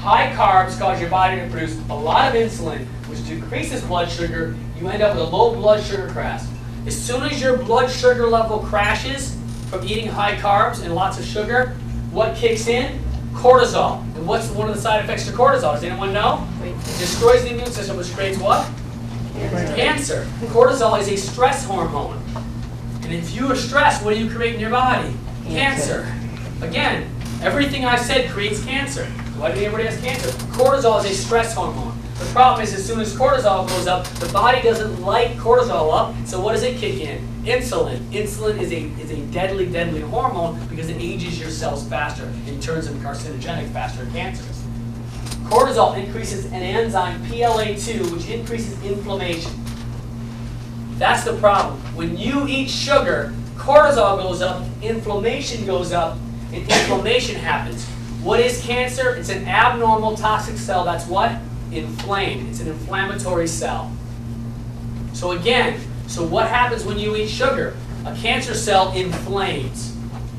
High carbs cause your body to produce a lot of insulin, which decreases blood sugar. You end up with a low blood sugar crash. As soon as your blood sugar level crashes from eating high carbs and lots of sugar, what kicks in? Cortisol. And what's one of the side effects to cortisol? Does anyone know? It destroys the immune system, which creates what? Cancer. Cortisol is a stress hormone. And if you are stressed, what do you create in your body? Cancer. Again, everything I said creates cancer. Why do everybody has cancer? Cortisol is a stress hormone. The problem is, as soon as cortisol goes up, the body doesn't like cortisol up, so what does it kick in? Insulin. Insulin is a deadly, deadly hormone because it ages your cells faster and turns them carcinogenic faster, cancers. Cortisol increases an enzyme, PLA2, which increases inflammation. That's the problem. When you eat sugar, cortisol goes up, inflammation goes up, and inflammation happens. What is cancer? It's an abnormal toxic cell that's what? Inflamed. It's an inflammatory cell. So again, so what happens when you eat sugar? A cancer cell inflames.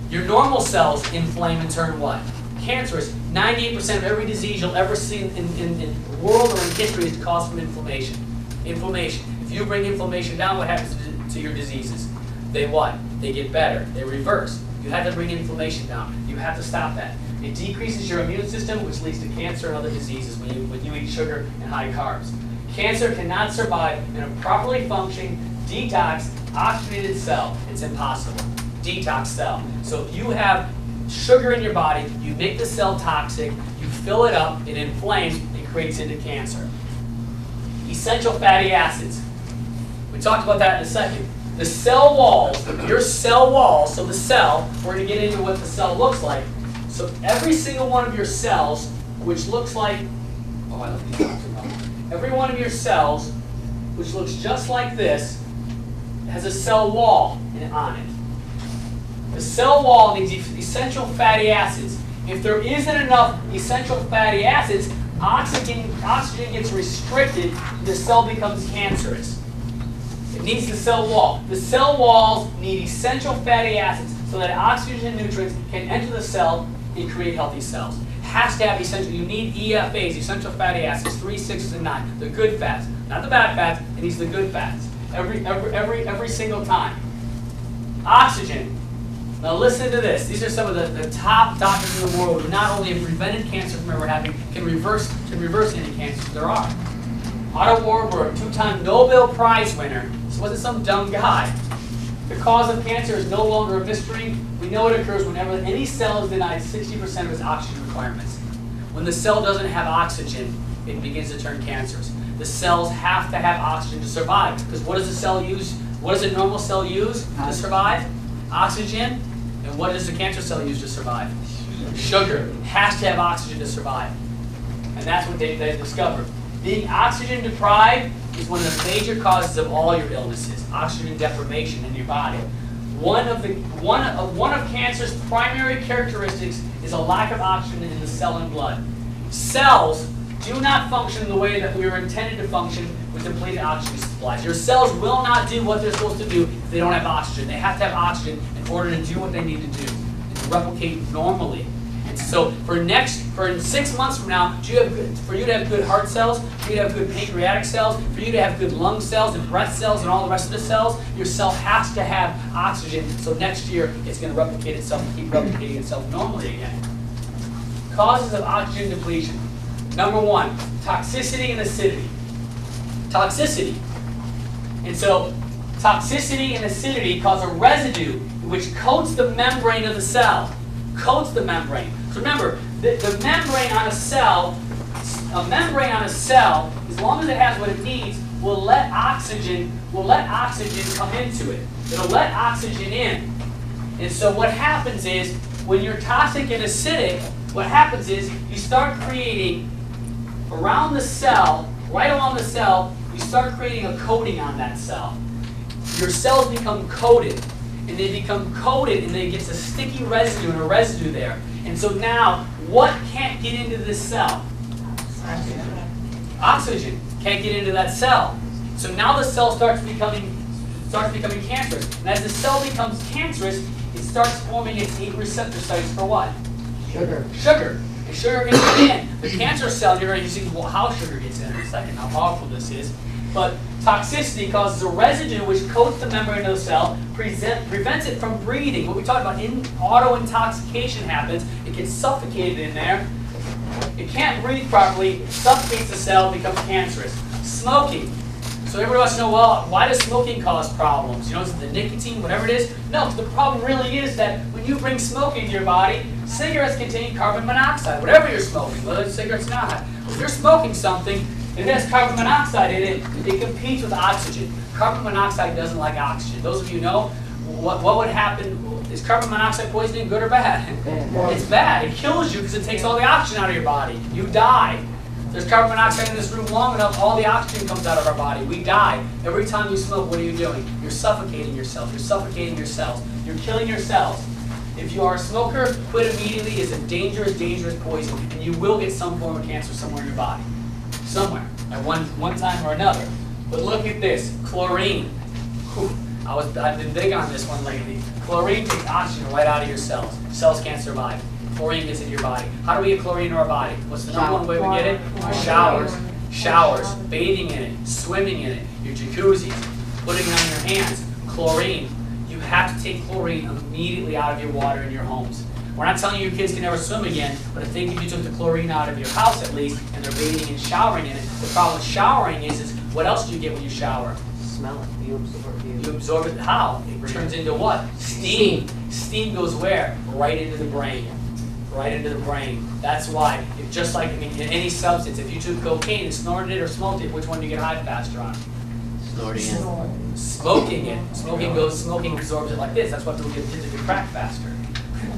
Your normal cells inflame and turn what? Cancerous. 98% of every disease you'll ever see in the world or in history is caused from inflammation. Inflammation. If you bring inflammation down, what happens to your diseases? They what? They get better. They reverse. You have to bring inflammation down. You have to stop that. It decreases your immune system, which leads to cancer and other diseases when you eat sugar and high carbs. Cancer cannot survive in a properly functioning, detox, oxygenated cell. It's impossible. Detox cell. So if you have sugar in your body, you make the cell toxic, you fill it up, it inflames, it creates into cancer. Essential fatty acids. We talked about that in a second. The cell walls, your cell walls, so the cell, we're going to get into what the cell looks like. So every single one of your cells, which looks like, every one of your cells, which looks just like this, has a cell wall on it. The cell wall needs essential fatty acids. If there isn't enough essential fatty acids, oxygen gets restricted, the cell becomes cancerous. It needs the cell wall. The cell walls need essential fatty acids so that oxygen and nutrients can enter the cell and create healthy cells. Has to have essential. You need EFAs, essential fatty acids, 3, 6, and 9. The good fats, not the bad fats. It needs the good fats. Every single time. Oxygen. Now listen to this. These are some of the top doctors in the world who not only have prevented cancer from ever happening, can reverse any cancers there are. Otto Warburg, 2-time Nobel Prize winner. This wasn't some dumb guy. The cause of cancer is no longer a mystery. We know it occurs whenever any cell is denied 60% of its oxygen requirements. When the cell doesn't have oxygen, it begins to turn cancerous. The cells have to have oxygen to survive. Because what does the cell use? What does a normal cell use to survive? Oxygen. And what does the cancer cell use to survive? Sugar. Has to have oxygen to survive. And that's what they discovered. Being oxygen deprived is one of the major causes of all your illnesses. Oxygen deprivation in your body. One of cancer's primary characteristics is a lack of oxygen in the cell and blood. Cells do not function the way that we were intended to function with depleted oxygen supplies. Your cells will not do what they're supposed to do if they don't have oxygen. They have to have oxygen in order to do what they need to do and to replicate normally. And so for 6 months from now, for you to have good heart cells, for you to have good pancreatic cells, for you to have good lung cells and breast cells and all the rest of the cells, your cell has to have oxygen. So next year, it's going to replicate itself and keep replicating itself normally again. Causes of oxygen depletion. Number 1, toxicity and acidity. Toxicity. And so toxicity and acidity cause a residue which coats the membrane of the cell. Coats the membrane. So remember, the membrane on a cell, as long as it has what it needs, will let oxygen come into it. It'll let oxygen in. And so what happens is, when you're toxic and acidic, what happens is you start creating around the cell, right along the cell, you start creating a coating on that cell. Your cells become coated. And they become coated, and then it gets a sticky residue and a residue there. And so now, what can't get into this cell? Oxygen can't get into that cell. So now the cell starts becoming cancerous. And as the cell becomes cancerous, it starts forming its 8 receptor sites for what? Sugar. Sugar. The sugar gets in. The cancer cell, you're going to see how sugar gets in a second, how powerful this is. But toxicity causes a residue which coats the membrane of the cell, prevents it from breathing. What we talked about, auto-intoxication happens. It gets suffocated in there. It can't breathe properly, suffocates the cell, becomes cancerous. Smoking. So everybody wants to know, well, why does smoking cause problems? You know, is it the nicotine, whatever it is? No, the problem really is that when you bring smoking to your body, cigarettes contain carbon monoxide, whatever you're smoking, whether it's cigarettes or not. If you're smoking something, it has carbon monoxide in it, it competes with oxygen. Carbon monoxide doesn't like oxygen. Those of you know, what would happen, is carbon monoxide poisoning good or bad? It's bad. It kills you because it takes all the oxygen out of your body. You die. There's carbon monoxide in this room long enough, all the oxygen comes out of our body. We die. Every time you smoke, what are you doing? You're suffocating yourself. You're suffocating your cells. You're killing your cells. If you are a smoker, quit immediately. It's a dangerous, dangerous poison. And you will get some form of cancer somewhere in your body. Somewhere. At one time or another. But look at this. Chlorine. Whew. I've been big on this one lately. Chlorine takes oxygen right out of your cells. Cells can't survive. Chlorine gets into your body. How do we get chlorine in our body? What's the number one way we get it? Showers. Showers. Bathing in it. Swimming in it. Your jacuzzis. Putting it on your hands. Chlorine. You have to take chlorine immediately out of your water in your homes. We're not telling you your kids can never swim again, but I think if you took the chlorine out of your house at least, and they're bathing and showering in it, the problem with showering is what else do you get when you shower? Smell it. You absorb it. You absorb it how? It turns into what? Steam. Steam goes where? Right into the brain. Right into the brain. That's why, if just like in any substance, if you took cocaine and snorted it or smoked it, which one do you get high faster on? Snorting it. Smoking it. Smoking absorbs it like this. That's why people get addicted to crack faster.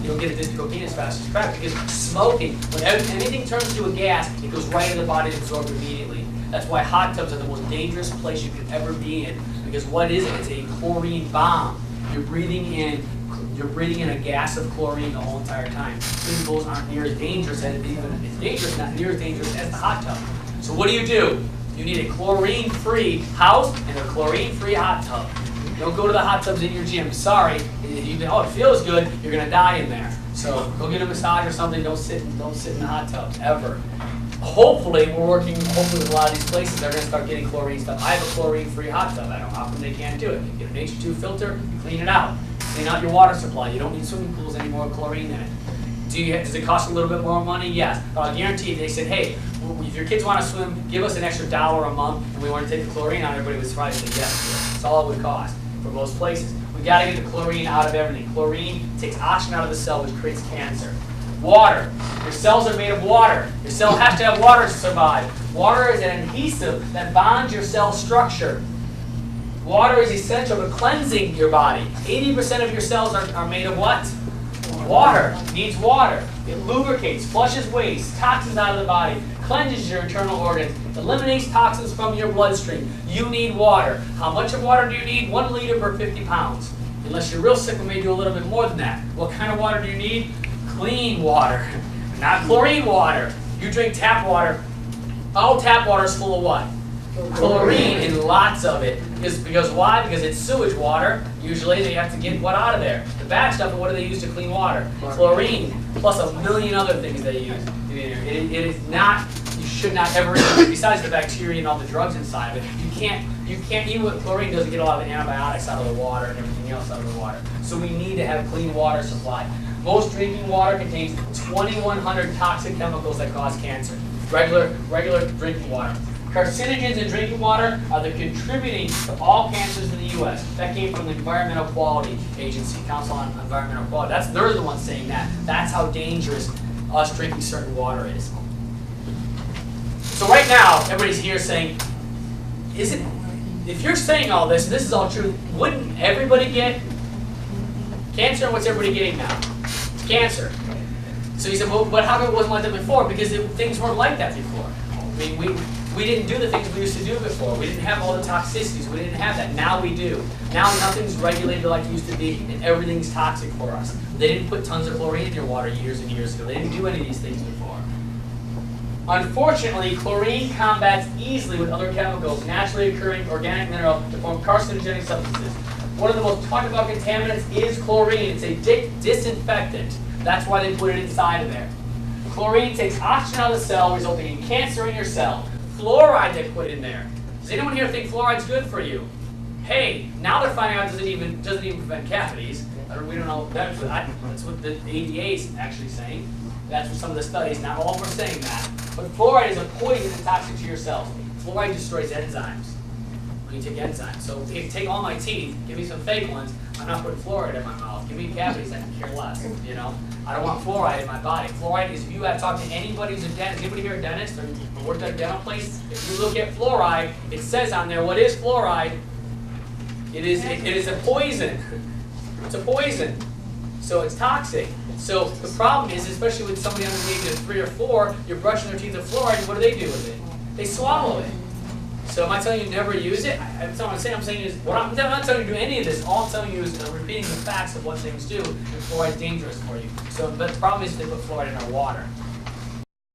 You don't get addicted to cocaine as fast as crack because smoking, when anything turns into a gas, it goes right into the body and absorbed immediately. That's why hot tubs are the most dangerous place you could ever be in. Because what is it? It's a chlorine bomb. You're breathing in a gas of chlorine the whole entire time. Swimming pools aren't near as dangerous as it's dangerous, not near as dangerous as the hot tub. So what do? You need a chlorine-free house and a chlorine-free hot tub. Don't go to the hot tubs in your gym. Sorry, it feels good. You're gonna die in there. So go get a massage or something. Don't sit in the hot tub ever. Hopefully, we're working with a lot of these places. They're gonna start getting chlorine stuff. I have a chlorine-free hot tub. I don't know how come they can't do it. You get an H2 filter. You clean it out. Clean out your water supply. You don't need swimming pools anymore with chlorine in it. Does it cost a little bit more money? Yes. But I guarantee you, they said, hey, if your kids want to swim, give us an extra $1 a month, and we want to take the chlorine out. Everybody would surprised and say yes. That's all it would cost for most places. We got to get the chlorine out of everything. Chlorine takes oxygen out of the cell, which creates cancer. Water. Your cells are made of water. Your cell has to have water to survive. Water is an adhesive that bonds your cell structure. Water is essential to cleansing your body. 80% of your cells are made of what? Water. Needs water. It lubricates, flushes waste, toxins out of the body, cleanses your internal organs, eliminates toxins from your bloodstream. You need water. How much of water do you need? 1 liter per 50 pounds. Unless you're real sick, we may do a little bit more than that. What kind of water do you need? Clean water, not chlorine water. You drink tap water. All tap water is full of what? Chlorine, and lots of it. Because why? Because it's sewage water. Usually they have to get what out of there? The bad stuff, and what do they use to clean water? Chlorine, plus a million other things they use. It is not, you should not ever, besides the bacteria and all the drugs inside of it, you can't, even with chlorine doesn't get a lot of the antibiotics out of the water and everything else out of the water. So we need to have a clean water supply. Most drinking water contains 2,100 toxic chemicals that cause cancer. Regular drinking water. Carcinogens in drinking water are the contributing to all cancers in the U.S. That came from the Environmental Quality Agency, Council on Environmental Quality. They're the ones saying that. That's how dangerous us drinking certain water is. So right now, everybody's here saying, if you're saying all this, and this is all true, wouldn't everybody get cancer? And what's everybody getting now? It's cancer. So you said, well, but how come it wasn't like that before? Because things weren't like that before. I mean, we didn't do the things we used to do before. We didn't have all the toxicities. We didn't have that. Now we do. Now nothing's regulated like it used to be, and everything's toxic for us. They didn't put tons of chlorine in your water years and years ago. They didn't do any of these things before. Unfortunately, chlorine combats easily with other chemicals, naturally occurring organic minerals to form carcinogenic substances. One of the most talked about contaminants is chlorine. It's a disinfectant. That's why they put it inside of there. Chlorine takes oxygen out of the cell, resulting in cancer in your cell. Fluoride they put in there. Does anyone here think fluoride's good for you? Hey, now they're finding out it doesn't even prevent cavities. We don't know. That's what the ADA is actually saying. That's what some of the studies. Not all of them are saying that. But fluoride is a poison and toxic to your cells. Fluoride destroys enzymes. When you take enzymes. So if you take all my teeth, give me some fake ones, I'm not putting fluoride in my mouth. Give me cavities, I can care less. You know, I don't want fluoride in my body. Fluoride is, if you have talked to anybody who's a dentist, anybody here a dentist or worked at a dental place, if you look at fluoride, it says on there, what is fluoride? It is a poison. It's a poison. So it's toxic. So the problem is, especially with somebody under the age of 3 or 4, you're brushing their teeth with fluoride, what do they do with it? They swallow it. So am I telling you never use it? That's not what I'm saying is, I'm not telling you to do any of this. All I'm telling you is repeating the facts of what things do, and fluoride is dangerous for you. So, but the problem is they put fluoride in our water.